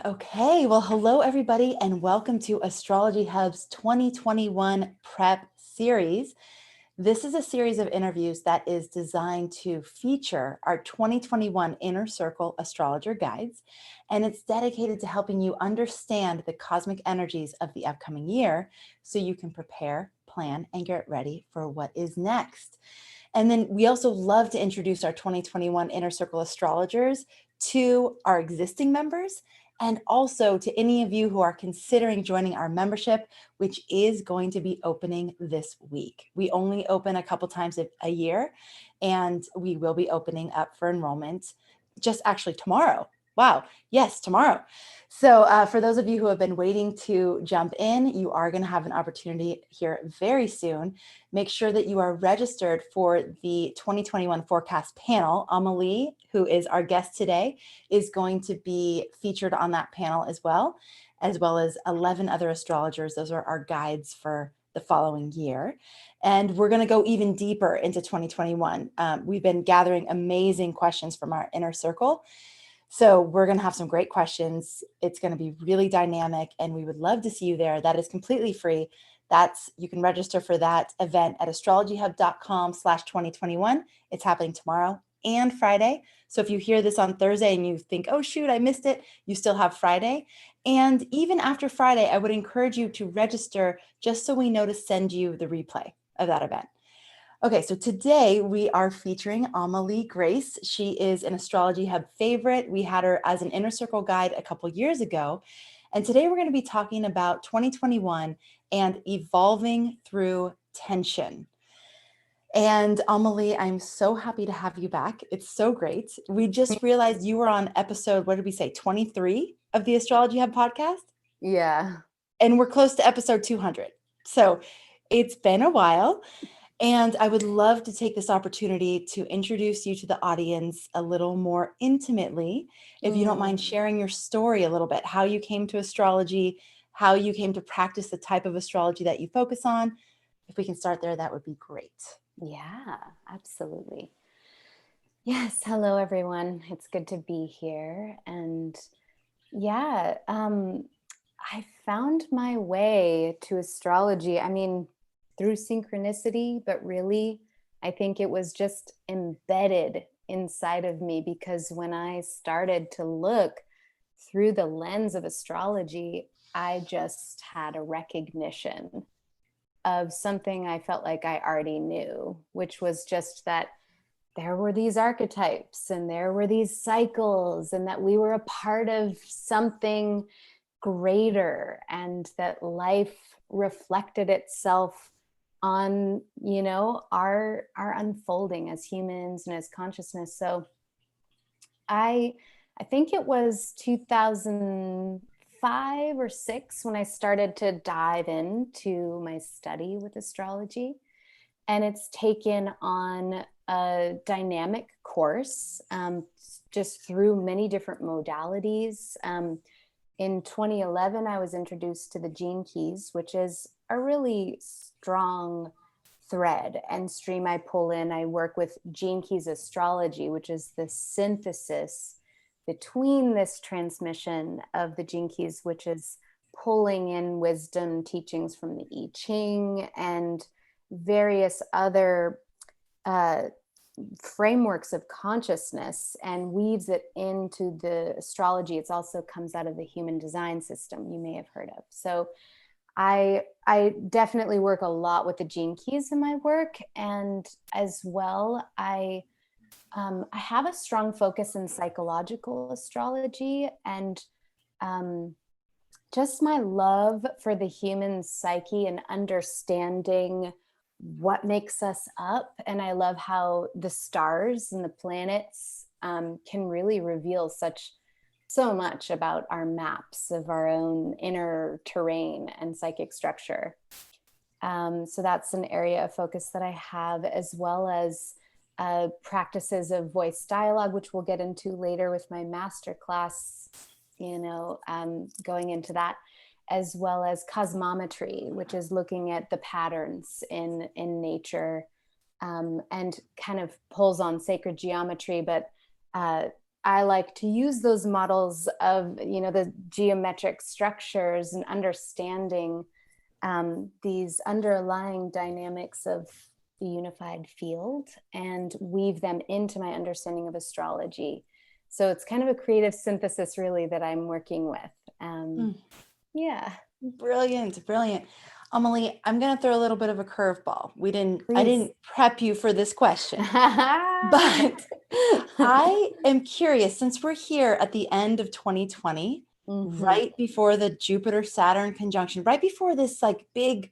Okay, well, hello everybody, and welcome to Astrology Hub's 2021 Prep Series. This is a series of interviews that is designed to feature our 2021 Inner Circle Astrologer Guides, and it's dedicated to helping you understand the cosmic energies of the upcoming year so you can prepare, plan, and get ready for what is next. And then we also love to introduce our 2021 Inner Circle Astrologers to our existing members and also to any of you who are considering joining our membership, which is going to be opening this week. We only open a couple times a year, and we will be opening up for enrollment just actually tomorrow. Wow. Yes, tomorrow. So for those of you who have been waiting to jump in, you are going to have an opportunity here very soon. Make sure that you are registered for the 2021 forecast panel. Amma Li, who is our guest today, is going to be featured on that panel as well as 11 other astrologers. Those are our guides for the following year. And we're going to go even deeper into 2021. We've been gathering amazing questions from our inner circle. So we're going to have some great questions. It's going to be really dynamic, and we would love to see you there. That is completely free. You can register for that event at astrologyhub.com/2021. It's happening tomorrow and Friday. So if you hear this on Thursday and you think, oh, shoot, I missed it, you still have Friday. And even after Friday, I would encourage you to register just so we know to send you the replay of that event. Okay, so today we are featuring Amma Li Grace. She is an Astrology Hub favorite. We had her as an Inner Circle guide a couple years ago. And today we're going to be talking about 2021 and evolving through tension. And Amma Li, I'm so happy to have you back. It's so great. We just realized you were on episode, what did we say, 23 of the Astrology Hub podcast? Yeah. And we're close to episode 200. So it's been a while. And I would love to take this opportunity to introduce you to the audience a little more intimately. If you don't mind sharing your story a little bit, how you came to astrology, how you came to practice the type of astrology that you focus on. If we can start there, that would be great. Yeah, absolutely. Yes. Hello, everyone. It's good to be here. And yeah, I found my way to astrology. I mean, through synchronicity, but really, I think it was just embedded inside of me because when I started to look through the lens of astrology, I just had a recognition of something I felt like I already knew, which was just that there were these archetypes and there were these cycles and that we were a part of something greater and that life reflected itself on, our unfolding as humans and as consciousness. So I think it was 2005 or 6 when I started to dive into my study with astrology. And it's taken on a dynamic course just through many different modalities. In 2011, I was introduced to the Gene Keys, which is a really strong thread and stream I pull in. I work with Gene Keys astrology, which is the synthesis between this transmission of the Gene Keys, which is pulling in wisdom teachings from the I Ching and various other frameworks of consciousness and weaves it into the astrology. It also comes out of the human design system you may have heard of. So I definitely work a lot with the Gene Keys in my work. And as well, I have a strong focus in psychological astrology and just my love for the human psyche and understanding what makes us up. And I love how the stars and the planets can really reveal so much about our maps of our own inner terrain and psychic structure. So that's an area of focus that I have, as well as practices of voice dialogue, which we'll get into later with my masterclass, going into that, as well as cosmometry, which is looking at the patterns in nature and kind of pulls on sacred geometry, but I like to use those models of, the geometric structures and understanding these underlying dynamics of the unified field and weave them into my understanding of astrology. So it's kind of a creative synthesis, really, that I'm working with. Yeah. Brilliant, brilliant. Amelie, I'm going to throw a little bit of a curveball. I Please. didn't prep you for this question, but I am curious, since we're here at the end of 2020, right before the Jupiter-Saturn conjunction, right before this like big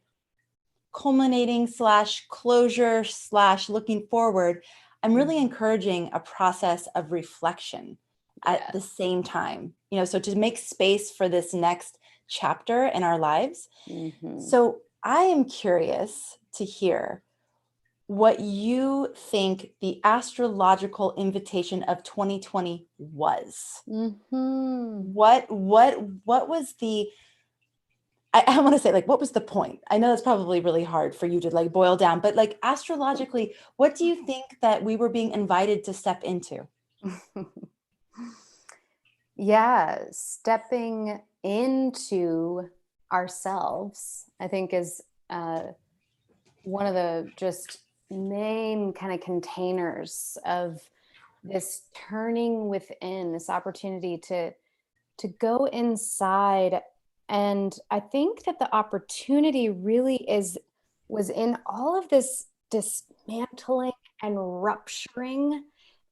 culminating / closure / looking forward, I'm really encouraging a process of reflection at the same time, so to make space for this next chapter in our lives. So I am curious to hear what you think the astrological invitation of 2020 was. What was the, I want to say, like, what was the point? I know that's probably really hard for you to like boil down, but like astrologically, what do you think that we were being invited to step into? Yeah, stepping into ourselves, I think, is one of the just main kind of containers of this turning within, this opportunity to go inside. And I think that the opportunity really was in all of this dismantling and rupturing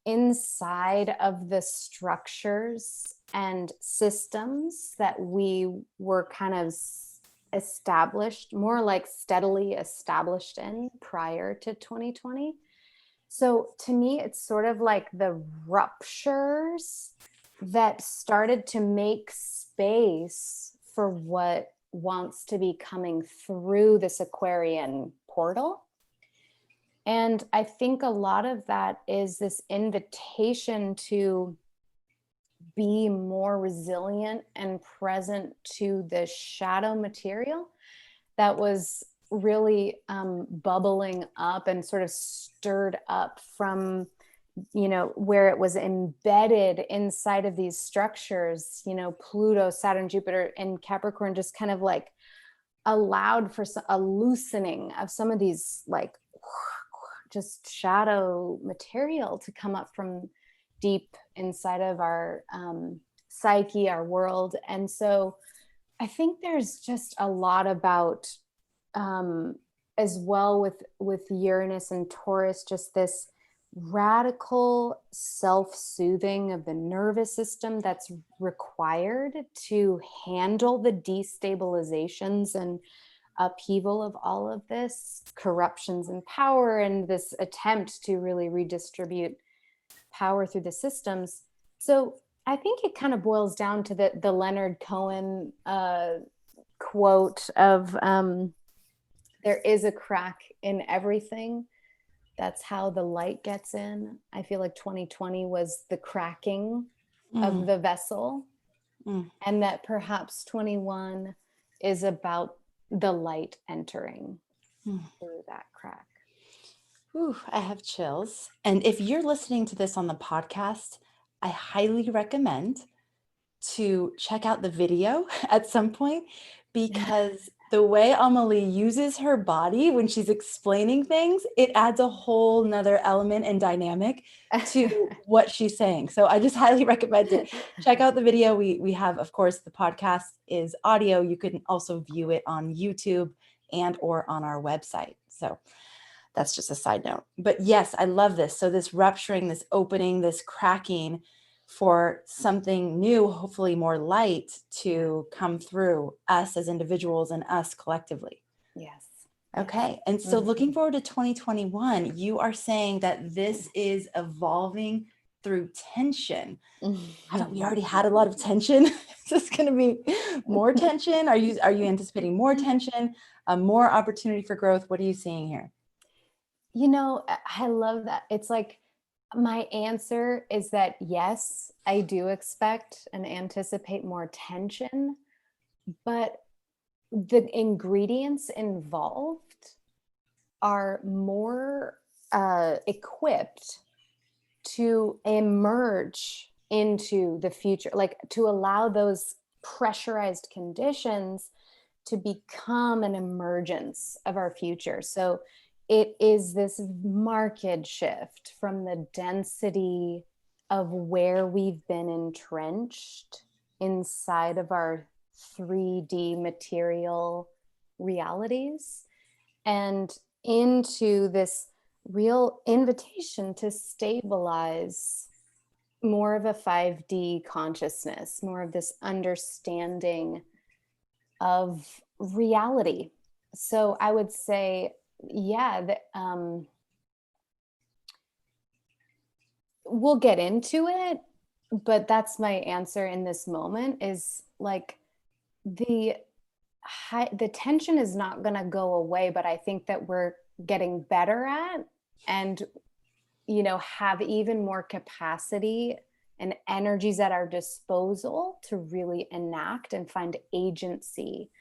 inside of the structures and systems that we were kind of established, more like steadily established in prior to 2020. So to me, it's sort of like the ruptures that started to make space for what wants to be coming through this Aquarian portal. And I think a lot of that is this invitation to be more resilient and present to the shadow material that was really bubbling up and sort of stirred up from, where it was embedded inside of these structures. Pluto, Saturn, Jupiter, and Capricorn just kind of like allowed for a loosening of some of these like just shadow material to come up from deep inside of our psyche, our world. And so I think there's just a lot about as well with Uranus and Taurus, just this radical self-soothing of the nervous system that's required to handle the destabilizations and upheaval of all of this corruptions in power and this attempt to really redistribute power through the systems. So I think it kind of boils down to the Leonard Cohen quote of there is a crack in everything. That's how the light gets in. I feel like 2020 was the cracking of the vessel, and that perhaps 21 is about the light entering through that crack. Ooh, I have chills. And if you're listening to this on the podcast, I highly recommend to check out the video at some point, because the way Amelie uses her body when she's explaining things, it adds a whole nother element and dynamic to what she's saying. So I just highly recommend to check out the video. We have, of course, the podcast is audio. You can also view it on YouTube and or on our website. So that's just a side note. But yes, I love this. So this rupturing, this opening, this cracking for something new, hopefully more light to come through us as individuals and us collectively. Yes. Okay. And so looking forward to 2021, you are saying that this is evolving through tension. Haven't we already had a lot of tension? Is this going to be more tension? Are you anticipating more tension, more opportunity for growth? What are you seeing here? I love that. It's like, my answer is that yes, I do expect and anticipate more tension, but the ingredients involved are more equipped to emerge into the future, like to allow those pressurized conditions to become an emergence of our future. So it is this marked shift from the density of where we've been entrenched inside of our 3D material realities and into this real invitation to stabilize more of a 5D consciousness, more of this understanding of reality. So I would say, yeah, we'll get into it, but that's my answer in this moment is like the tension is not going to go away, but I think that we're getting better at and, have even more capacity and energies at our disposal to really enact and find agency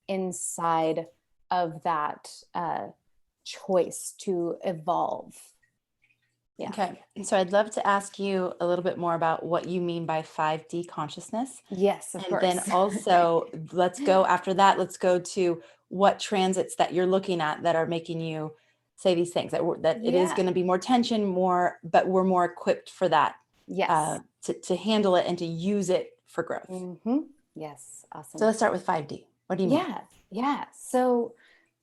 inside of that choice to evolve. Yeah. Okay. So I'd love to ask you a little bit more about what you mean by 5D consciousness. Yes, of course. Then also let's go to what transits that you're looking at that are making you say these things, that it is going to be more tension, but we're more equipped for that. Yes. To handle it and to use it for growth. Mm-hmm. Yes. Awesome. So let's start with 5D. What do you mean? Yeah. So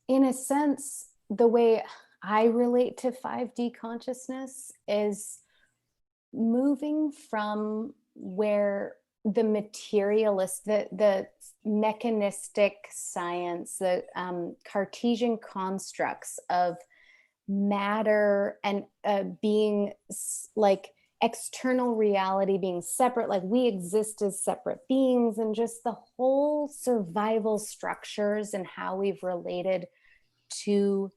in a sense, the way I relate to 5D consciousness is moving from where the materialist, the mechanistic science, the Cartesian constructs of matter and being like external reality being separate, like we exist as separate beings, and just the whole survival structures and how we've related to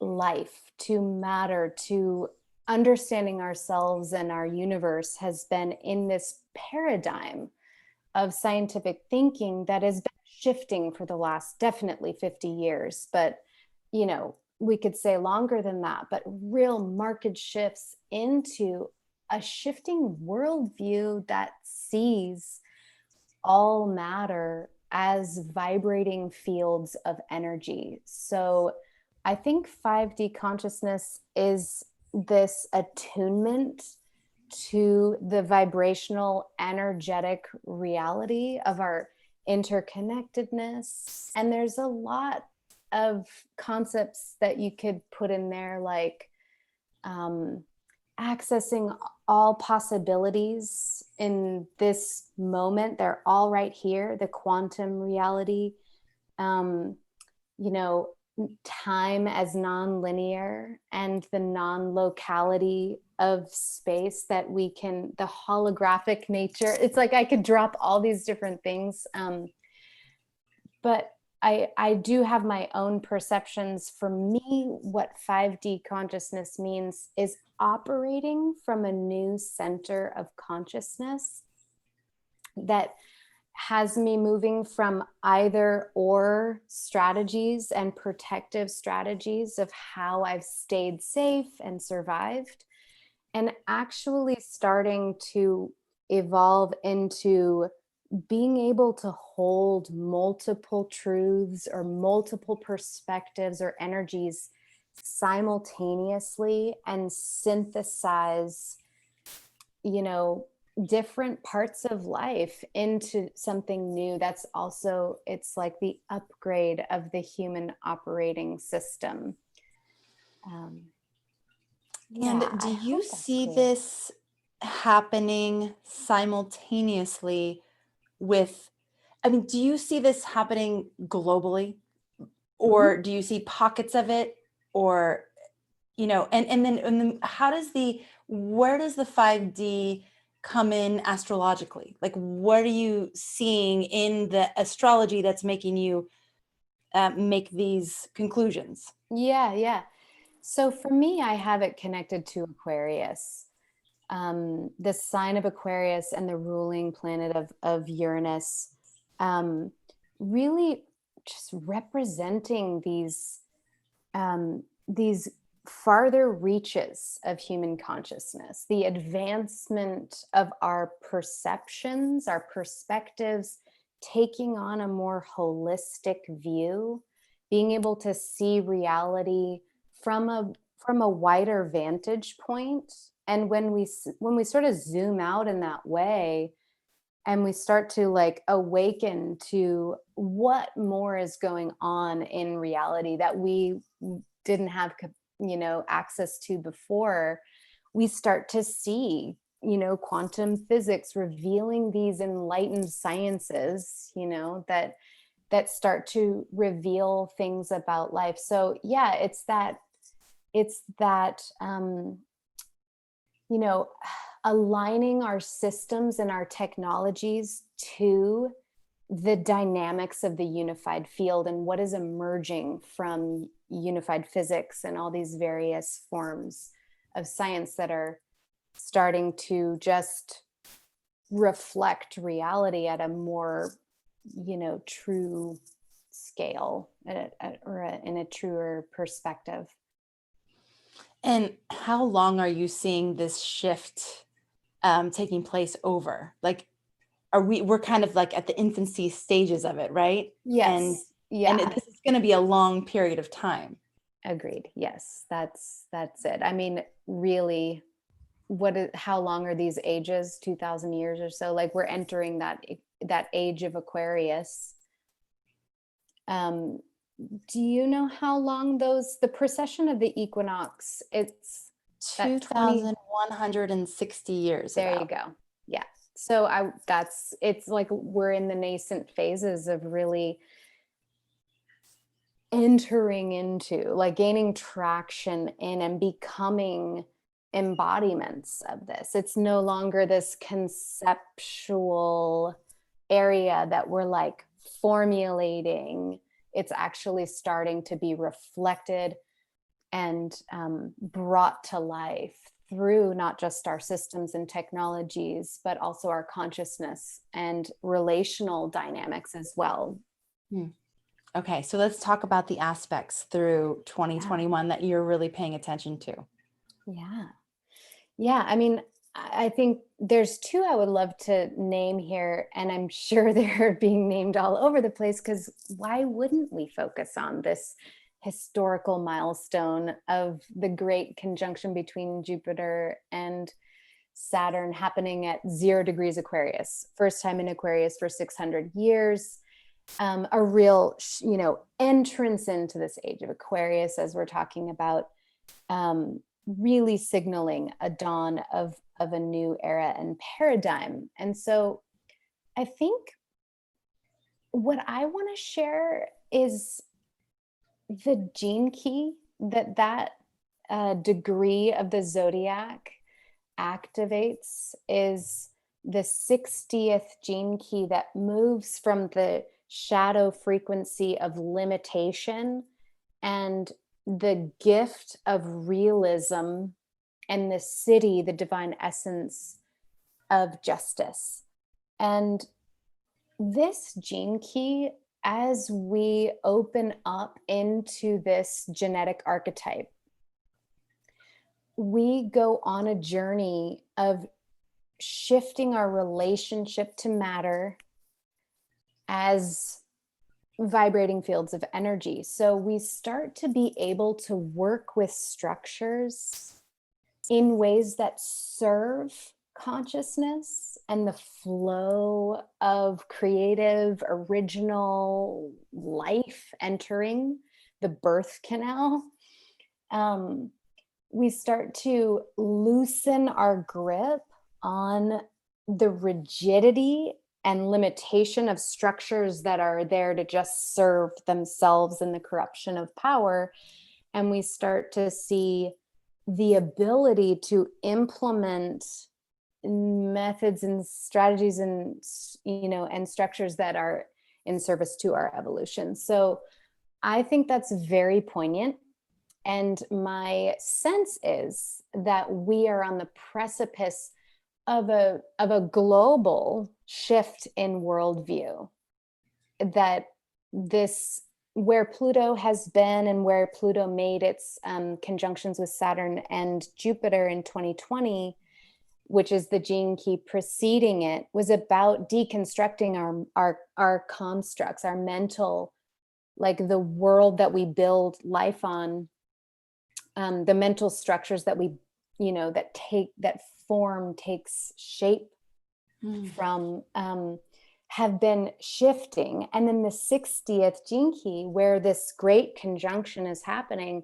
life, to matter, to understanding ourselves and our universe has been in this paradigm of scientific thinking that has been shifting for the last definitely 50 years. But, we could say longer than that, but real marked shifts into a shifting worldview that sees all matter as vibrating fields of energy. So I think 5D consciousness is this attunement to the vibrational, energetic reality of our interconnectedness. And there's a lot of concepts that you could put in there, like accessing all possibilities in this moment. They're all right here. The quantum reality, time as non-linear, and the non-locality of space that we can, the holographic nature. It's like I could drop all these different things. But I do have my own perceptions. For me, what 5D consciousness means is operating from a new center of consciousness that has me moving from either or strategies and protective strategies of how I've stayed safe and survived, and actually starting to evolve into being able to hold multiple truths or multiple perspectives or energies simultaneously and synthesize, different parts of life into something new. That's also, it's like the upgrade of the human operating system. And do you see this happening simultaneously do you see this happening globally, or do you see pockets of it, or, and then where does the 5D come in astrologically? Like, what are you seeing in the astrology that's making you make these conclusions? Yeah. So for me, I have it connected to Aquarius. The sign of Aquarius and the ruling planet of Uranus, really just representing these farther reaches of human consciousness, the advancement of our perceptions, our perspectives, taking on a more holistic view, being able to see reality from a wider vantage point. And when we sort of zoom out in that way, and we start to like awaken to what more is going on in reality that we didn't have access to before, we start to see quantum physics revealing these enlightened sciences that start to reveal things about life. So yeah, it's that aligning our systems and our technologies to the dynamics of the unified field and what is emerging from unified physics and all these various forms of science that are starting to just reflect reality at a more, true scale or in a truer perspective. And how long are you seeing this shift taking place over? Like, we're kind of like at the infancy stages of it, right? And Yes. Yeah. this is going to be a long period of time. Agreed. Yes, that's it. I mean, really, how long are these ages? 2,000 years or so. Like we're entering that age of Aquarius. Do you know how long the precession of the equinox? It's 2,160 years. There you go. Yeah. So it's like we're in the nascent phases of really entering into, like, gaining traction in and becoming embodiments of this. It's no longer this conceptual area that we're like formulating. It's actually starting to be reflected and brought to life through not just our systems and technologies, but also our consciousness and relational dynamics as well. Okay, so let's talk about the aspects through 2021 that you're really paying attention to. Yeah. I mean, I think there's two I would love to name here, and I'm sure they're being named all over the place because why wouldn't we focus on this historical milestone of the great conjunction between Jupiter and Saturn happening at 0 degrees Aquarius, first time in Aquarius for 600 years. A real, entrance into this age of Aquarius, as we're talking about, really signaling a dawn of a new era and paradigm. And so I think what I want to share is the gene key that degree of the zodiac activates is the 60th gene key that moves from the shadow frequency of limitation and the gift of realism and the city, the divine essence of justice. And this gene key, as we open up into this genetic archetype, we go on a journey of shifting our relationship to matter as vibrating fields of energy. So we start to be able to work with structures in ways that serve consciousness and the flow of creative, original life entering the birth canal. We start to loosen our grip on the rigidity and limitation of structures that are there to just serve themselves in the corruption of power. And we start to see the ability to implement methods and strategies and, and structures that are in service to our evolution. So I think that's very poignant. And my sense is that we are on the precipice of a global shift in worldview, that this where Pluto has been and where Pluto made its conjunctions with Saturn and Jupiter in 2020, which is the gene key preceding it, was about deconstructing our constructs, our mental, like the world that we build life on, the mental structures that we, that form takes shape from, have been shifting. And then the 60th gene key, where this great conjunction is happening,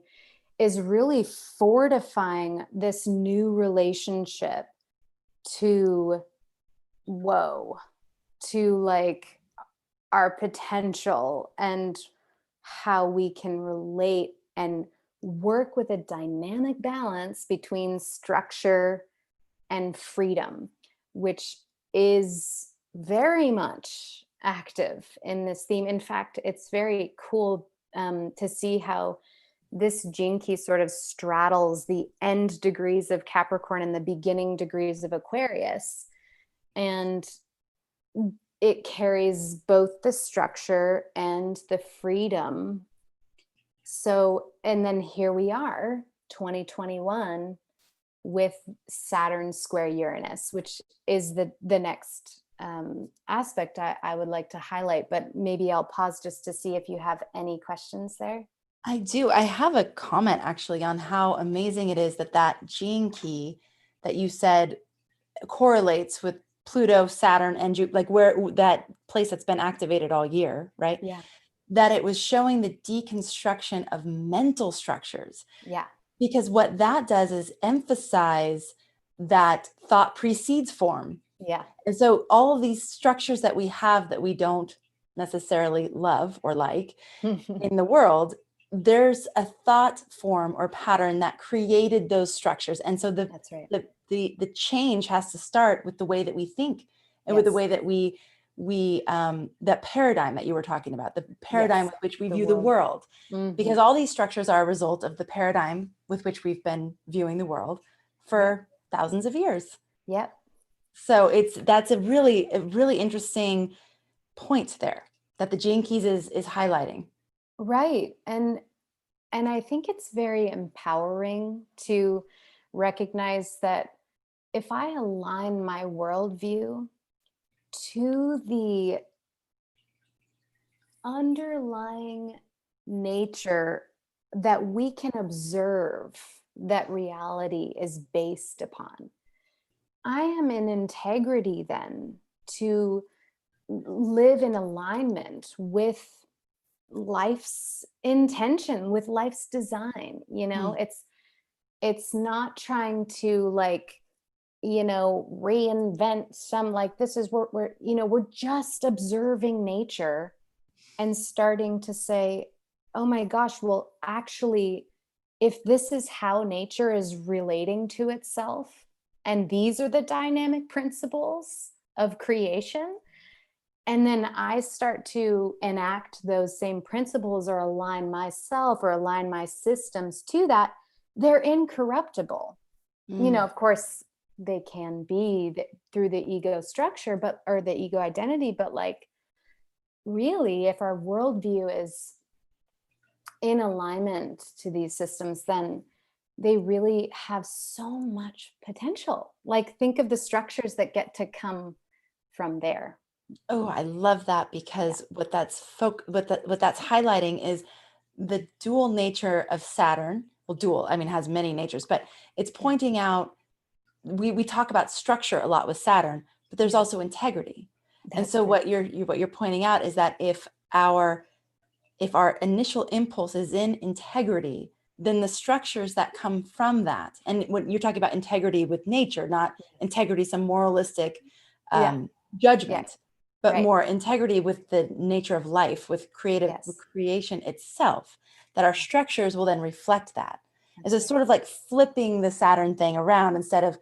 is really fortifying this new relationship to like our potential and how we can relate and work with a dynamic balance between structure and freedom, which is very much active in this theme. In fact, it's very cool to see how this gene key sort of straddles the end degrees of Capricorn and the beginning degrees of Aquarius. And it carries both the structure and the freedom. So, and then here we are, 2021, with Saturn square Uranus, which is the next aspect I would like to highlight, but maybe I'll pause just to see if you have any questions there. I do. I have a comment actually on how amazing it is that gene key that you said correlates with Pluto, Saturn, and Jupiter, like where that place that's been activated all year, right? Yeah. That it was showing the deconstruction of mental structures. Yeah. Because what that does is emphasize that thought precedes form. Yeah. And so all of these structures that we have that we don't necessarily love or like in the world, there's a thought form or pattern that created those structures. And so That's right. the change has to start with the way that we think and with the way that we that paradigm that you were talking about, the paradigm with which we view the world, because all these structures are a result of the paradigm with which we've been viewing the world for thousands of years. Yep. So that's a really interesting point there that the gene keys is highlighting. Right. And I think it's very empowering to recognize that if I align my worldview to the underlying nature that we can observe that reality is based upon, I am in integrity then to live in alignment with life's intention, with life's design. It's not trying to reinvent some, like, this is what we're just observing nature and starting to say, oh my gosh, well, actually, if this is how nature is relating to itself, and these are the dynamic principles of creation, and then I start to enact those same principles or align myself or align my systems to that, they're incorruptible. Of course, they can be through the ego structure, or the ego identity, but really, if our worldview is in alignment to these systems, then they really have so much potential. Think of the structures that get to come from there. Oh, I love that, because what that's highlighting is the dual nature of Saturn. Well, dual, I mean, has many natures, but it's pointing out, we talk about structure a lot with Saturn, but there's also integrity. And so what you're pointing out is that if our initial impulse is in integrity, then the structures that come from that, and when you're talking about integrity with nature, not integrity, some moralistic judgment, but more integrity with the nature of life, with creation itself, that our structures will then reflect that. It's a sort of like flipping the Saturn thing around. Instead of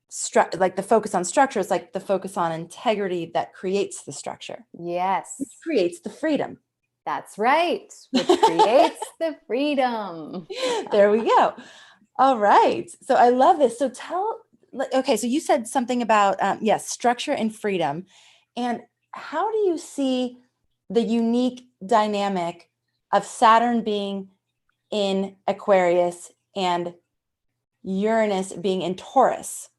the focus on structure, it's like the focus on integrity that creates the structure. Yes. Which creates the freedom. That's right. Which creates the freedom. There we go. All right. So I love this. So so you said something about, structure and freedom. And how do you see the unique dynamic of Saturn being in Aquarius and Uranus being in Taurus.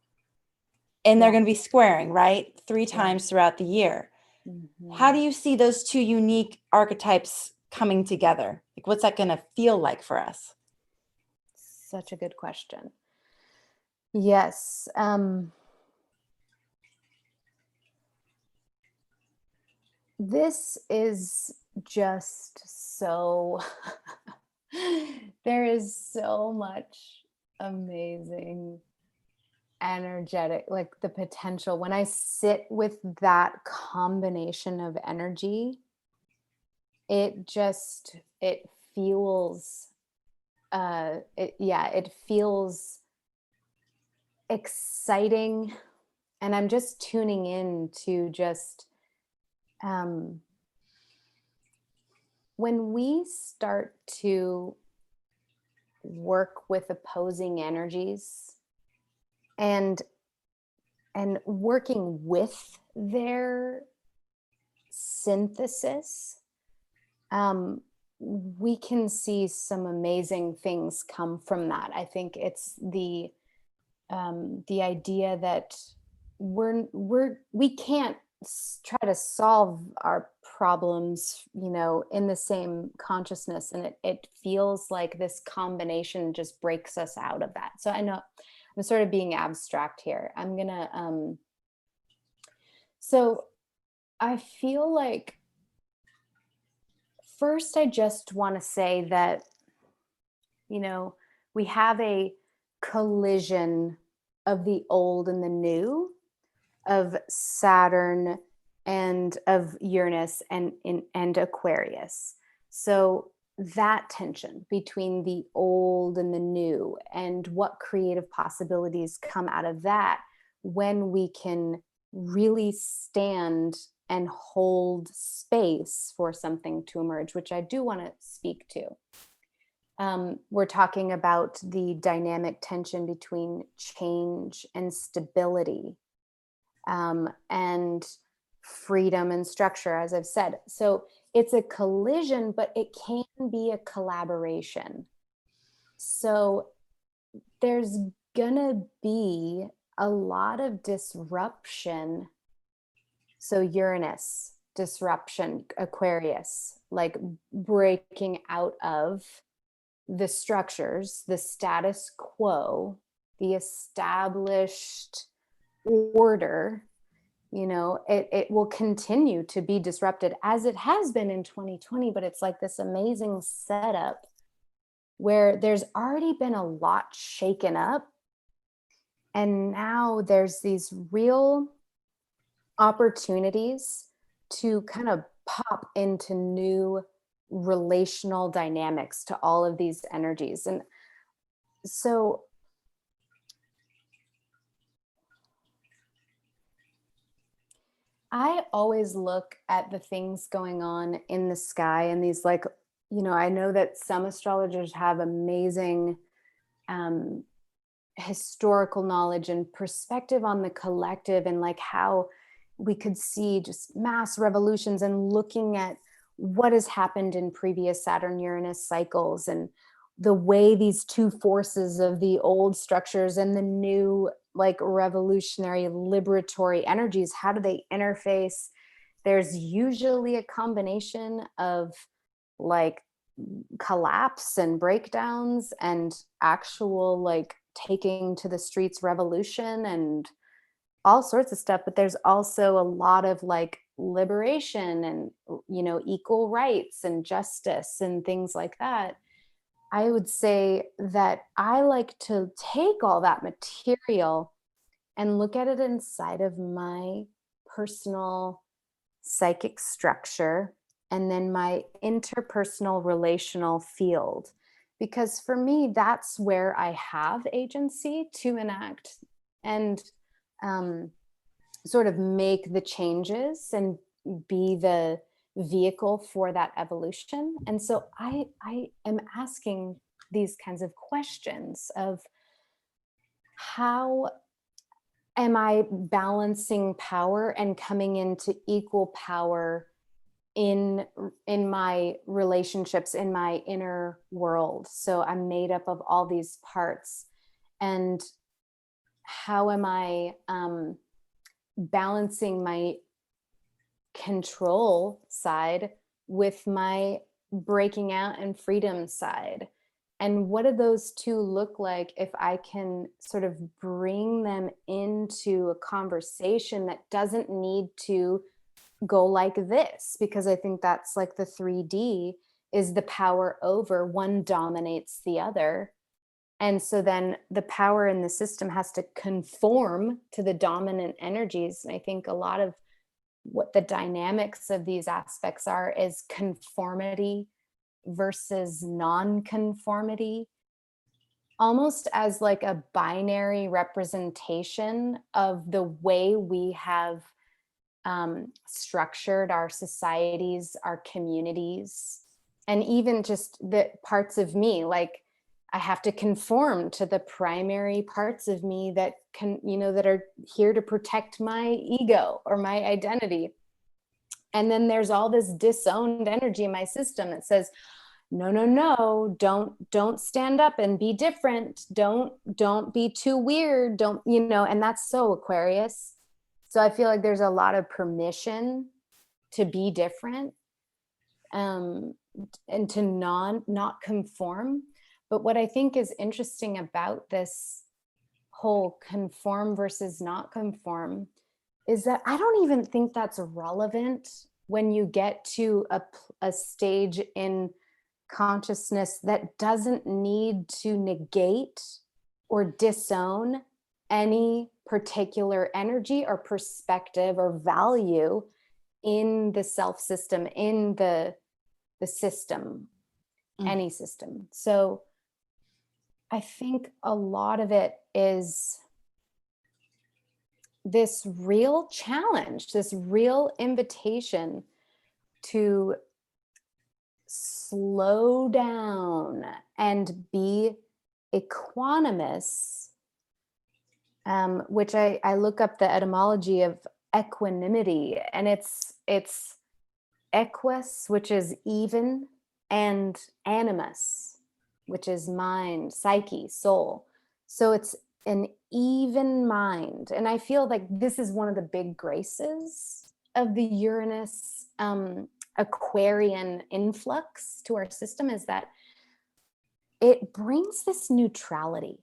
And they're going to be squaring, right? 3 times throughout the year. Mm-hmm. How do you see those two unique archetypes coming together? Like, what's that going to feel like for us? Such a good question. Yes. This is just so, there is so much amazing energetic, like the potential. When I sit with that combination of energy, it feels, it feels exciting. And I'm just tuning in to just, when we start to work with opposing energies and working with their synthesis, we can see some amazing things come from that. I think it's the idea that we can't try to solve our problems, in the same consciousness, and it feels like this combination just breaks us out of that. So I know I'm sort of being abstract here. I'm gonna so I feel like, first I just want to say that we have a collision of the old and the new, of Saturn and of Uranus and Aquarius. So that tension between the old and the new, and what creative possibilities come out of that when we can really stand and hold space for something to emerge, which I do want to speak to. We're talking about the dynamic tension between change and stability, and freedom and structure, as I've said. So it's a collision, but it can be a collaboration. So there's gonna be a lot of disruption. So Uranus, disruption, Aquarius, like breaking out of the structures, the status quo, the established order. It will continue to be disrupted, as it has been in 2020, but it's like this amazing setup where there's already been a lot shaken up, and now there's these real opportunities to kind of pop into new relational dynamics to all of these energies. And so I always look at the things going on in the sky, and these, like, I know that some astrologers have amazing historical knowledge and perspective on the collective, and like how we could see just mass revolutions, and looking at what has happened in previous Saturn Uranus cycles, and the way these two forces of the old structures and the new, like, revolutionary liberatory energies, how do they interface? There's usually a combination of, like, collapse and breakdowns and actual, like, taking to the streets revolution and all sorts of stuff. But there's also a lot of, like, liberation and equal rights and justice and things like that. I would say that I like to take all that material and look at it inside of my personal psychic structure, and then my interpersonal relational field. Because for me, that's where I have agency to enact and sort of make the changes and be the vehicle for that evolution. And so I am asking these kinds of questions of, how am I balancing power and coming into equal power in my relationships, in my inner world. So I'm made up of all these parts. And how am I balancing my control side with my breaking out and freedom side? And what do those two look like if I can sort of bring them into a conversation that doesn't need to go like this? Because I think that's like the 3D is the power over, one dominates the other. And so then the power in the system has to conform to the dominant energies. And I think a lot of what the dynamics of these aspects are is conformity versus non-conformity, almost as like a binary representation of the way we have structured our societies, our communities, and even just the parts of me. Like I have to conform to the primary parts of me that can, that are here to protect my ego or my identity. And then there's all this disowned energy in my system that says, no, don't stand up and be different. Don't be too weird. Don't, and that's so Aquarius. So I feel like there's a lot of permission to be different, and to not conform. But what I think is interesting about this whole conform versus not conform is that I don't even think that's relevant when you get to a stage in consciousness that doesn't need to negate or disown any particular energy or perspective or value in the self system, in the system, any system. So I think a lot of it is this real challenge, this real invitation to slow down and be equanimous, which I look up the etymology of equanimity, and it's equus, which is even, and animus, which is mind, psyche, soul. So it's an even mind. And I feel like this is one of the big graces of the Uranus Aquarian influx to our system, is that it brings this neutrality.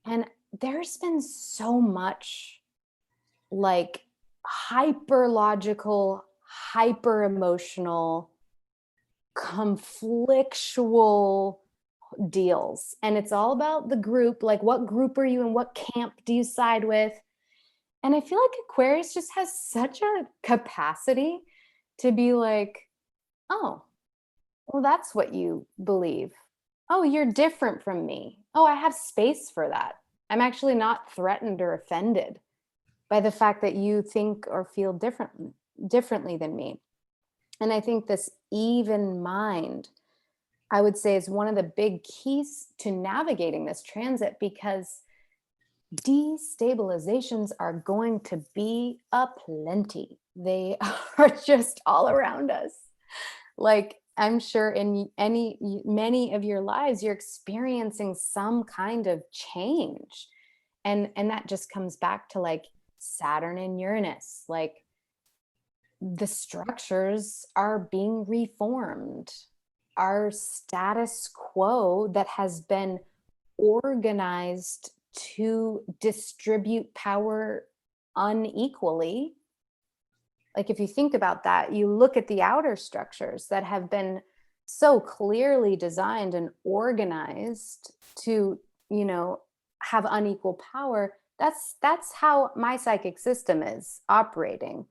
And there's been so much like hyper logical, hyper emotional, conflictual deals. And it's all about the group. Like, what group are you in? What camp do you side with? And I feel like Aquarius just has such a capacity to be like, oh, well, that's what you believe. Oh, you're different from me. Oh, I have space for that. I'm actually not threatened or offended by the fact that you think or feel differently than me. And I think this even mind, I would say, is one of the big keys to navigating this transit, because destabilizations are going to be aplenty. They are just all around us. Like, I'm sure in many of your lives, you're experiencing some kind of change. And that just comes back to like Saturn and Uranus. Like, the structures are being reformed. Our status quo that has been organized to distribute power unequally. Like, if you think about that, you look at the outer structures that have been so clearly designed and organized to, have unequal power. That's how my psychic system is operating.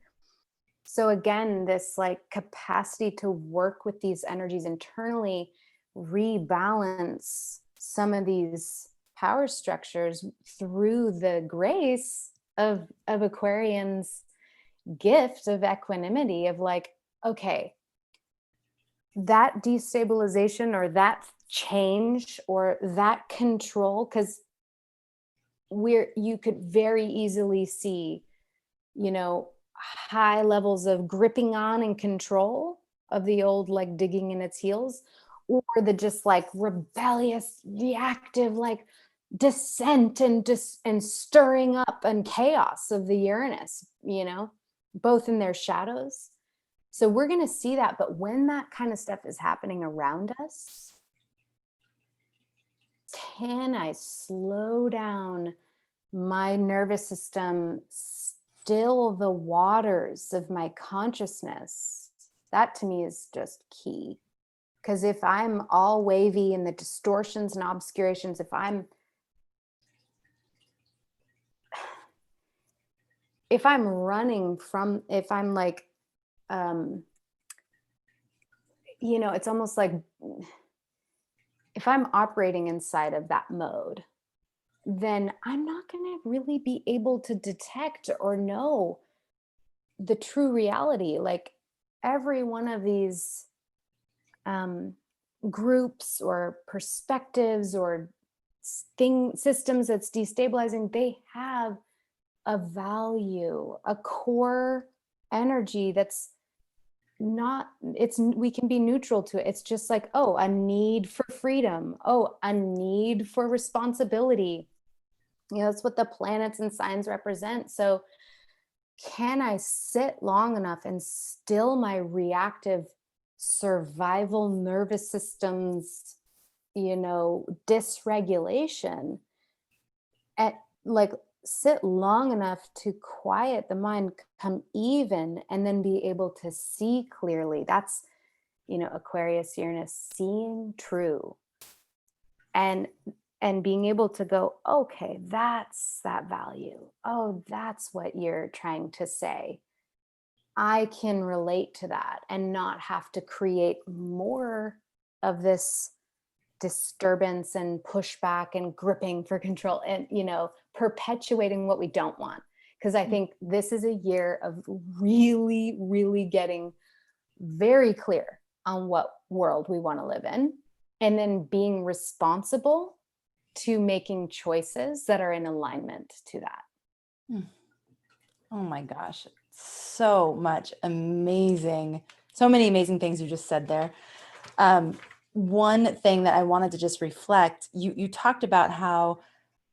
So again, this like capacity to work with these energies internally, rebalance some of these power structures through the grace of Aquarians' gift of equanimity, of like, okay, that destabilization or that change or that control, because you could very easily see, high levels of gripping on and control of the old, like digging in its heels, or the just like rebellious, reactive, like descent and stirring up and chaos of the Uranus, both in their shadows. So we're going to see that. But when that kind of stuff is happening around us, can I slow down my nervous system, still the waters of my consciousness? That to me is just key. Because if I'm all wavy in the distortions and obscurations, if I'm running from, if I'm like, it's almost like if I'm operating inside of that mode, then I'm not going to really be able to detect or know the true reality. Like every one of these groups or perspectives or systems that's destabilizing, they have a value, a core energy that's not, we can be neutral to it. It's just like, oh, a need for freedom. Oh, a need for responsibility. That's what the planets and signs represent. So can I sit long enough and still my reactive survival nervous system's, dysregulation, at like sit long enough to quiet the mind, come even, and then be able to see clearly. That's, Aquarius, Uranus, seeing true. And being able to go, okay, that's that value. Oh, that's what you're trying to say. I can relate to that and not have to create more of this disturbance and pushback and gripping for control and, perpetuating what we don't want. Because I think this is a year of really, really getting very clear on what world we want to live in, and then being responsible to making choices that are in alignment to that. Oh my gosh. So many amazing things you just said there. One thing that I wanted to just reflect, you talked about how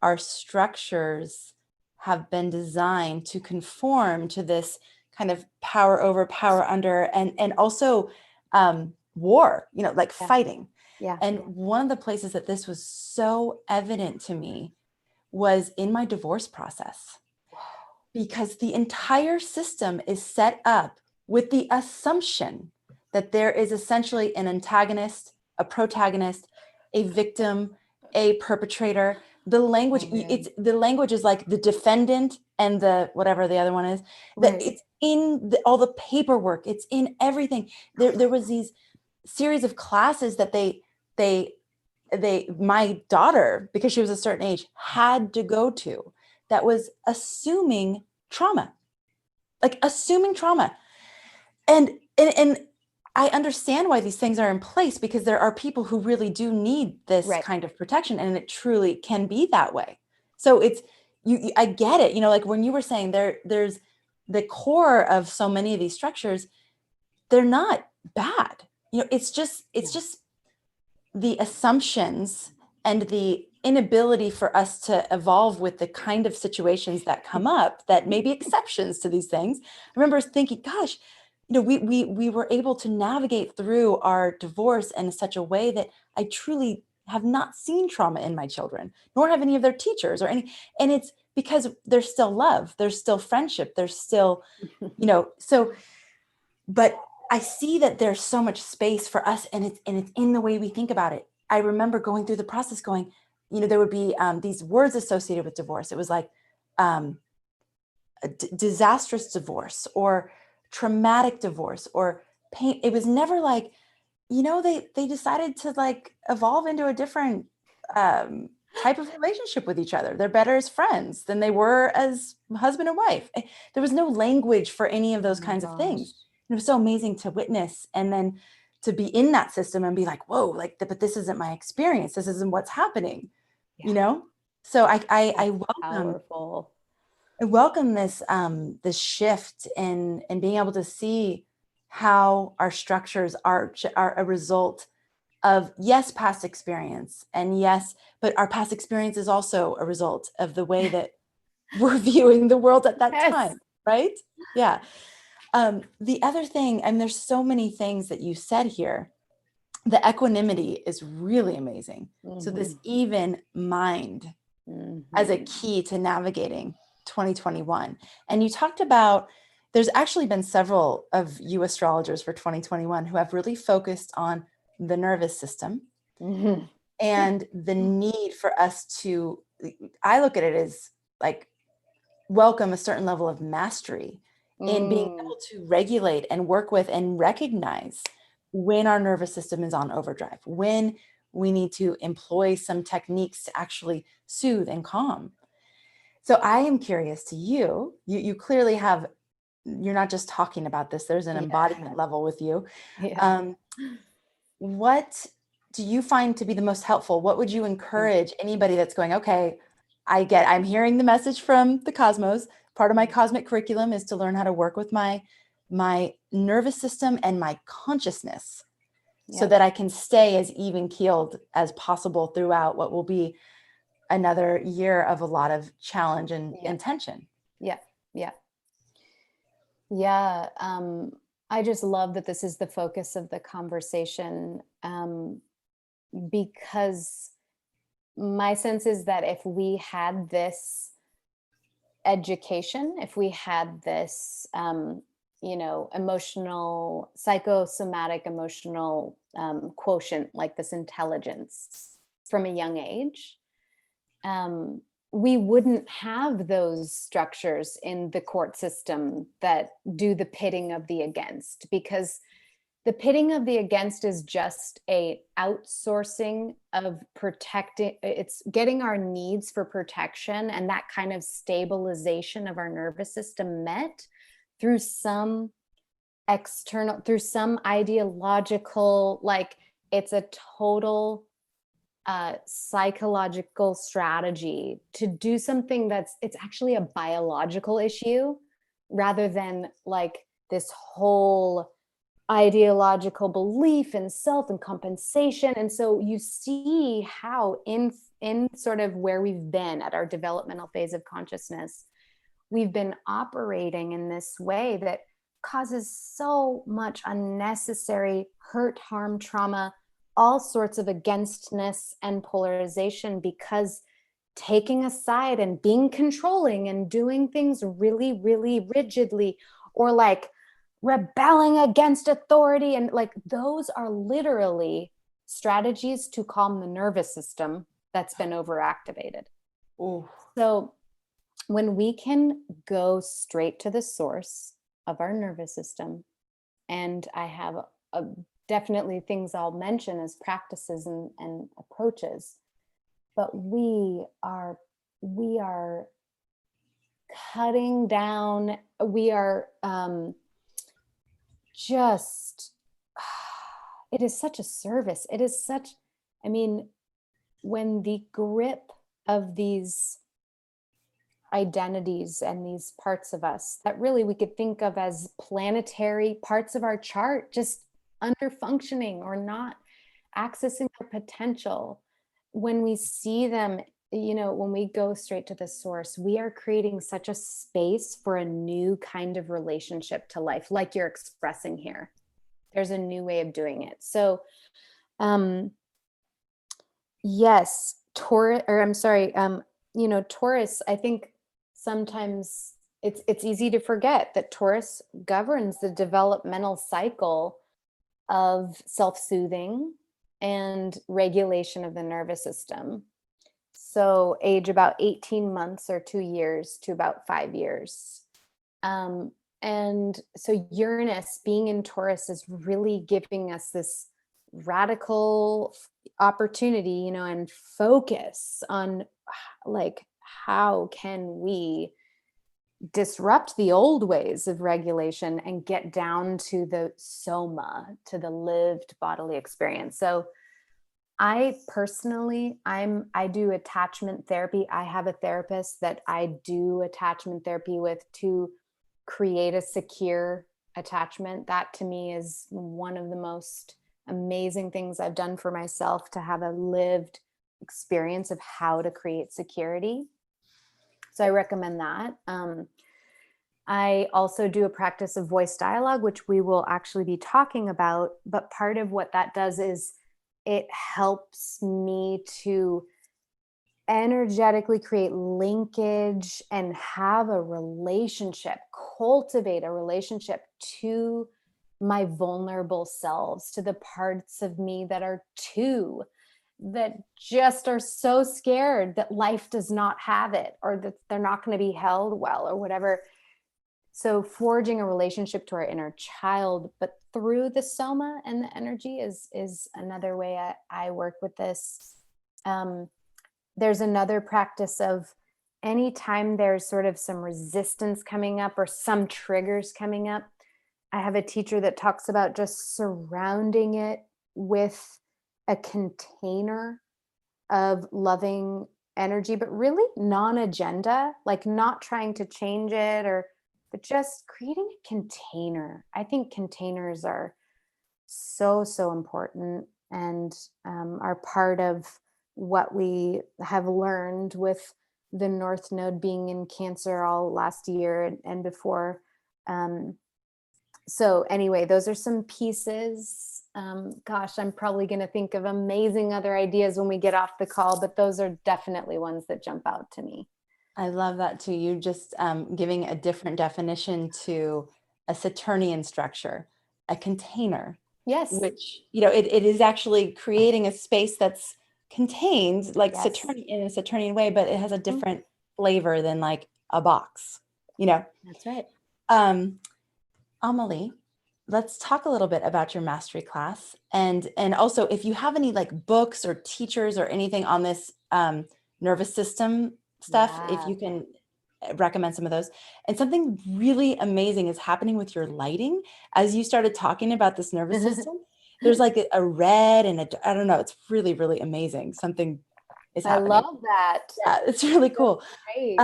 our structures have been designed to conform to this kind of power over, power under, and also war, like fighting. Yeah. And one of the places that this was so evident to me was in my divorce process, because the entire system is set up with the assumption that there is essentially an antagonist, a protagonist, a victim, a perpetrator. The language, the language is like the defendant and the whatever the other one is. That right. It's in all the paperwork. It's in everything. There was these series of classes that my daughter, because she was a certain age, had to go to, that was assuming trauma. And I understand why these things are in place, because there are people who really do need this right. kind of protection, and it truly can be that way. So it's, I get it. Like when you were saying there's the core of so many of these structures, they're not bad. It's just the assumptions and the inability for us to evolve with the kind of situations that come up that may be exceptions to these things. I remember thinking, gosh, we were able to navigate through our divorce in such a way that I truly have not seen trauma in my children, nor have any of their teachers and it's because there's still love, there's still friendship, there's still, but I see that there's so much space for us, and it's in the way we think about it. I remember going through the process going, there would be these words associated with divorce. It was like disastrous divorce or traumatic divorce or pain. It was never like, they decided to like evolve into a different type of relationship with each other. They're better as friends than they were as husband and wife. There was no language for any of those kinds of things. It was so amazing to witness, and then to be in that system and be like, whoa, like, but this isn't my experience. This isn't what's happening, So I welcome. Powerful. I welcome this shift in being able to see how our structures are a result of, yes, past experience, and yes, but our past experience is also a result of the way that we're viewing the world at that Yes. time, right? Yeah. The other thing, and there's so many things that you said here, the equanimity is really amazing. So this even mind as a key to navigating 2021. And you talked about, there's actually been several of you astrologers for 2021 who have really focused on the nervous system and the need for us to, I look at it as like, welcome a certain level of mastery in being able to regulate and work with and recognize when our nervous system is on overdrive, when we need to employ some techniques to actually soothe and calm. So I am curious to you clearly have, you're not just talking about this, there's an embodiment level with you. Yeah. What do you find to be the most helpful? What would you encourage anybody that's going, okay, I'm hearing the message from the cosmos. Part of my cosmic curriculum is to learn how to work with my nervous system and my consciousness so that I can stay as even keeled as possible throughout what will be another year of a lot of challenge and tension. Yeah. I just love that this is the focus of the conversation, because my sense is that if we had this education, if we had this, emotional, psychosomatic, emotional quotient, like this intelligence from a young age, we wouldn't have those structures in the court system that do the pitting of the against, because the pitting of the against is just a outsourcing of protecting. It's getting our needs for protection and that kind of stabilization of our nervous system met through some through some ideological, like it's a total psychological strategy to do something it's actually a biological issue rather than like this whole ideological belief in self and compensation. And so you see how in sort of where we've been at our developmental phase of consciousness, we've been operating in this way that causes so much unnecessary hurt, harm, trauma, all sorts of againstness and polarization, because taking a side and being controlling and doing things really, really rigidly, or like rebelling against authority, and like those are literally strategies to calm the nervous system that's been overactivated. Ooh. So when we can go straight to the source of our nervous system, and I have definitely things I'll mention as practices and approaches, but we are cutting down, we are just, it is such a service. It is such, I mean, when the grip of these identities and these parts of us that really we could think of as planetary parts of our chart just under functioning or not accessing their potential, when we see them, when we go straight to the source, we are creating such a space for a new kind of relationship to life, like you're expressing here. There's a new way of doing it. So yes, Taurus, I think sometimes it's easy to forget that Taurus governs the developmental cycle of self-soothing and regulation of the nervous system. So age about 18 months or 2 years to about 5 years. And so Uranus being in Taurus is really giving us this radical opportunity, and focus on like, how can we disrupt the old ways of regulation and get down to the soma, to the lived bodily experience. So I personally, I do attachment therapy. I have a therapist that I do attachment therapy with to create a secure attachment. That to me is one of the most amazing things I've done for myself, to have a lived experience of how to create security. So I recommend that. I also do a practice of voice dialogue, which we will actually be talking about. But part of what that does is it helps me to energetically create linkage and have a relationship, cultivate a relationship to my vulnerable selves, to the parts of me that are two, that just are so scared that life does not have it, or that they're not going to be held well, or whatever. So forging a relationship to our inner child, but through the soma and the energy is another way I work with this. There's another practice of anytime there's sort of some resistance coming up or some triggers coming up, I have a teacher that talks about just surrounding it with a container of loving energy, but really non-agenda, like not trying to change it, but just creating a container. I think containers are so, so important, and are part of what we have learned with the North Node being in Cancer all last year and before. So anyway, those are some pieces. Gosh, I'm probably going to think of amazing other ideas when we get off the call, but those are definitely ones that jump out to me. I love that too. You just giving a different definition to a Saturnian structure, a container. Yes. Which, it is actually creating a space that's contained like Yes. Saturn in a Saturnian way, but it has a different flavor than like a box, That's right. Amma Li, let's talk a little bit about your mastery class. And also if you have any like books or teachers or anything on this nervous system stuff, if you can recommend some of those. And something really amazing is happening with your lighting. As you started talking about this nervous system, there's like a red and I don't know, it's really, really amazing. Something is happening. I love that. Yeah, it's really cool. Great.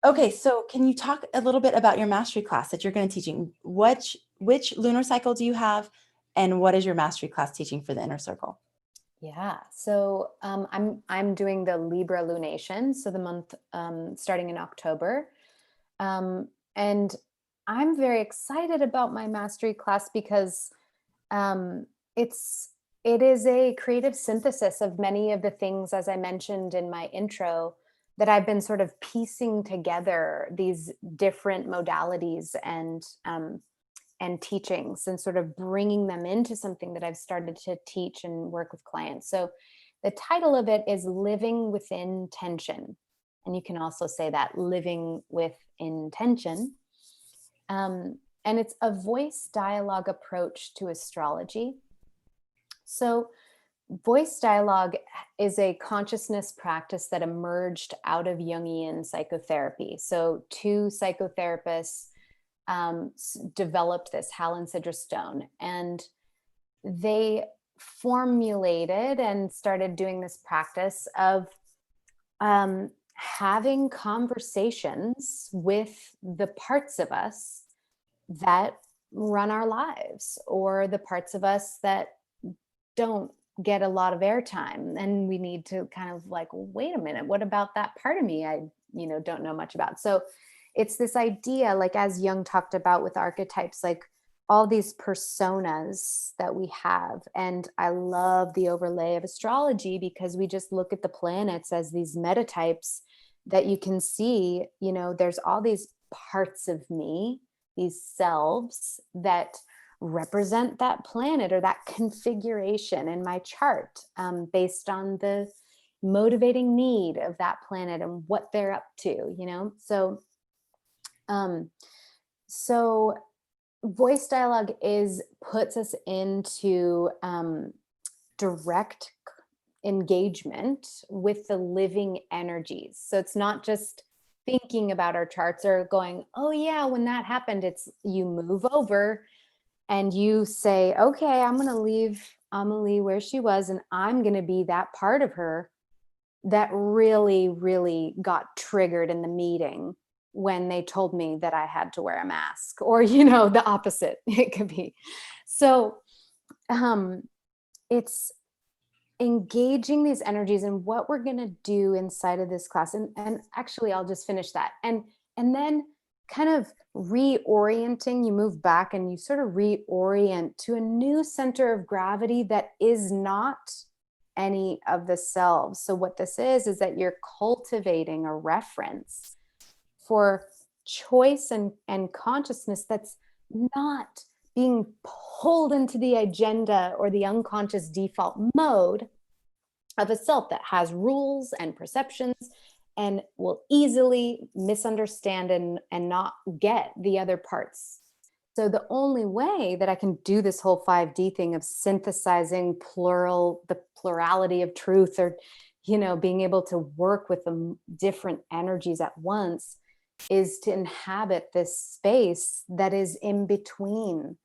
Okay, so can you talk a little bit about your mastery class that you're going to teaching? Which lunar cycle do you have, and what is your mastery class teaching for the inner circle? Yeah, so I'm doing the Libra lunation, so the month starting in October, and I'm very excited about my mastery class because um, it is a creative synthesis of many of the things, as I mentioned in my intro, that I've been sort of piecing together, these different modalities and teachings, and sort of bringing them into something that I've started to teach and work with clients. So the title of it is Living with Intention. And you can also say that, living with intention. And it's a voice dialogue approach to astrology. So voice dialogue is a consciousness practice that emerged out of Jungian psychotherapy. So two psychotherapists developed this, Hal and Sidra Stone, and they formulated and started doing this practice of having conversations with the parts of us that run our lives, or the parts of us that don't get a lot of airtime, and we need to kind of like, wait a minute, what about that part of me I don't know much about? So it's this idea, like as Jung talked about with archetypes, like all these personas that we have. And I love the overlay of astrology because we just look at the planets as these metatypes that you can see, there's all these parts of me, these selves that represent that planet or that configuration in my chart, based on the motivating need of that planet and what they're up to, so voice dialogue puts us into direct engagement with the living energies. So it's not just thinking about our charts or going, oh yeah, when that happened, it's you move over and you say, okay, I'm going to leave Amma Li where she was, and I'm going to be that part of her that really, really got triggered in the meeting when they told me that I had to wear a mask, or, the opposite it could be. So it's engaging these energies, and what we're going to do inside of this class. And actually, I'll just finish that. And then kind of reorienting, you move back and you sort of reorient to a new center of gravity that is not any of the selves. So what this is that you're cultivating a reference for choice and consciousness that's not being pulled into the agenda or the unconscious default mode of a self that has rules and perceptions and will easily misunderstand and not get the other parts. So the only way that I can do this whole 5D thing of synthesizing the plurality of truth, or, being able to work with the different energies at once, is to inhabit this space that is in between.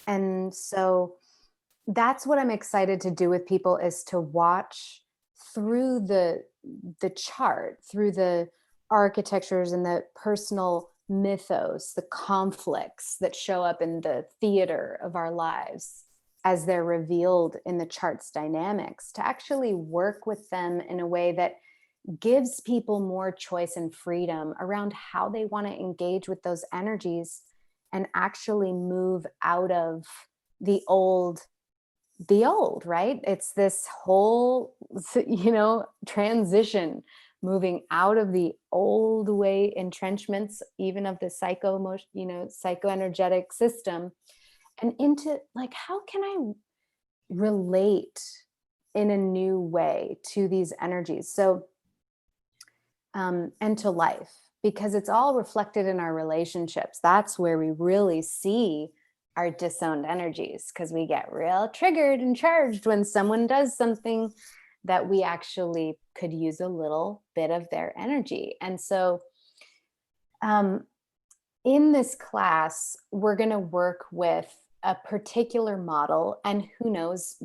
And so that's what I'm excited to do with people, is to watch through the chart, through the architectures and the personal mythos, the conflicts that show up in the theater of our lives as they're revealed in the chart's dynamics, to actually work with them in a way that gives people more choice and freedom around how they want to engage with those energies and actually move out of the old, right? It's this whole, transition, moving out of the old way entrenchments, even of the psychoenergetic system, and into how can I relate in a new way to these energies? So, and to life, because it's all reflected in our relationships. That's where we really see our disowned energies, because we get real triggered and charged when someone does something that we actually could use a little bit of their energy. And so in this class, we're going to work with a particular model, and who knows,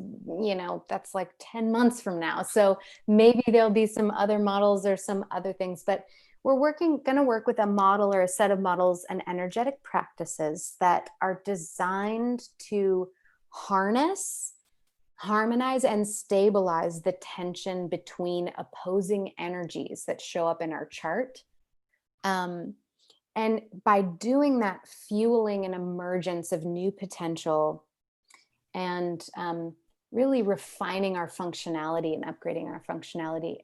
that's like 10 months from now. So maybe there'll be some other models or some other things, but we're going to work with a model or a set of models and energetic practices that are designed to harness, harmonize, and stabilize the tension between opposing energies that show up in our chart. And by doing that, fueling an emergence of new potential and really refining our functionality and upgrading our functionality.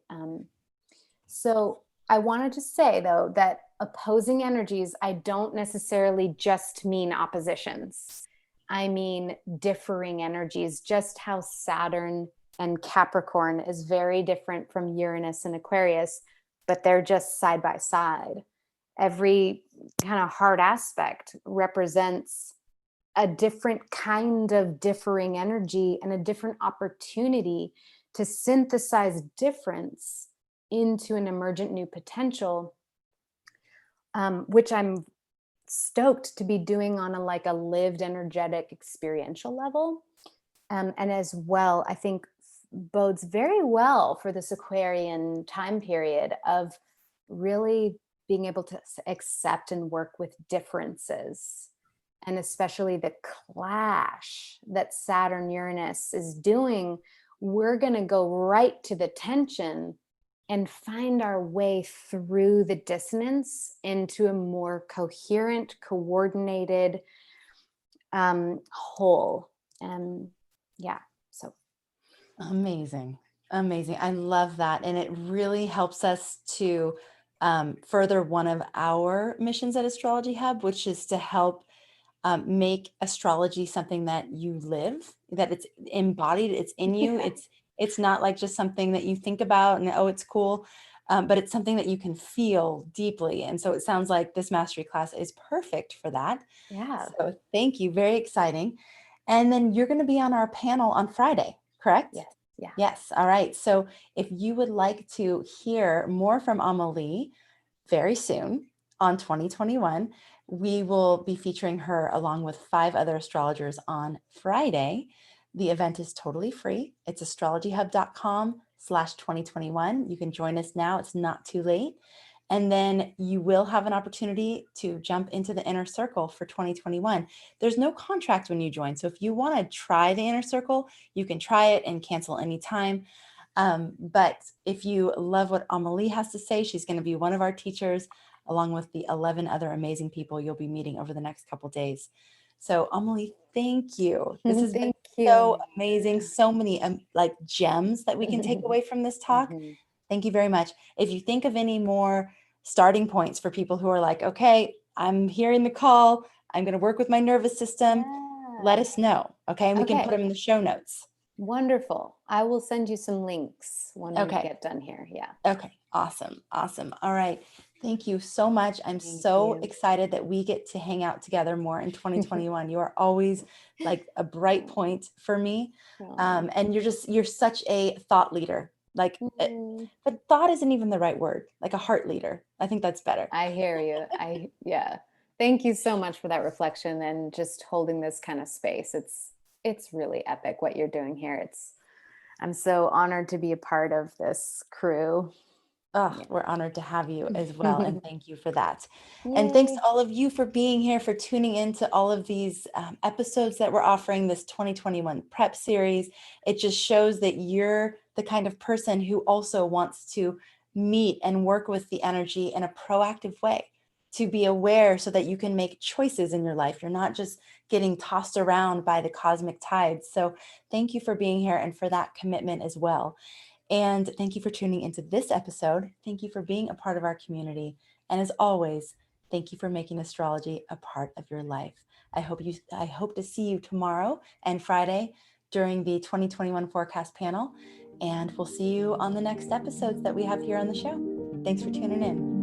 So I wanted to say, though, that opposing energies, I don't necessarily just mean oppositions. I mean differing energies, just how Saturn and Capricorn is very different from Uranus and Aquarius, but they're just side by side. Every kind of hard aspect represents a different kind of differing energy and a different opportunity to synthesize difference into an emergent new potential, which I'm stoked to be doing on a lived energetic experiential level. And as well, I think bodes very well for this Aquarian time period of really being able to accept and work with differences, and especially the clash that Saturn Uranus is doing. We're going to go right to the tension and find our way through the dissonance into a more coherent, coordinated whole. And so amazing. I love that. And it really helps us to further one of our missions at Astrology Hub, which is to help make astrology something that you live, that it's embodied, it's in you. It's not like just something that you think about and, oh, it's cool, but it's something that you can feel deeply. And so it sounds like this mastery class is perfect for that. Yeah. So thank you. Very exciting. And then you're going to be on our panel on Friday, correct? Yes. Yeah. Yes. All right. So if you would like to hear more from Amma Li very soon on 2021, we will be featuring her along with 5 other astrologers on Friday. The event is totally free. It's astrologyhub.com/2021. You can join us now. It's not too late. And then you will have an opportunity to jump into the inner circle for 2021. There's no contract when you join. So if you want to try the inner circle, you can try it and cancel anytime. But if you love what Amma Li has to say, she's going to be one of our teachers, along with the 11 other amazing people you'll be meeting over the next couple days. So Amma Li, thank you. This has been so amazing. So many gems that we can take away from this talk. Thank you very much. If you think of any more starting points for people who are like, okay, I'm hearing the call, I'm going to work with my nervous system, let us know. Okay. And we can put them in the show notes. Wonderful. I will send you some links when we get done here. Yeah. Okay. Awesome. Awesome. All right. Thank you so much. I'm so excited that we get to hang out together more in 2021. You are always like a bright point for me. And you're such a thought leader. But thought isn't even the right word, like a heart leader. I think that's better. I hear you. Yeah. Thank you so much for that reflection and just holding this kind of space. It's really epic what you're doing here. I'm so honored to be a part of this crew. Oh, we're honored to have you as well. And thank you for that. And thanks to all of you for being here, for tuning into all of these episodes that we're offering, this 2021 prep series. It just shows that you're the kind of person who also wants to meet and work with the energy in a proactive way, to be aware so that you can make choices in your life. You're not just getting tossed around by the cosmic tides. So thank you for being here and for that commitment as well. And thank you for tuning into this episode. Thank you for being a part of our community. And as always, thank you for making astrology a part of your life. I hope to see you tomorrow and Friday during the 2021 forecast panel. And we'll see you on the next episodes that we have here on the show. Thanks for tuning in.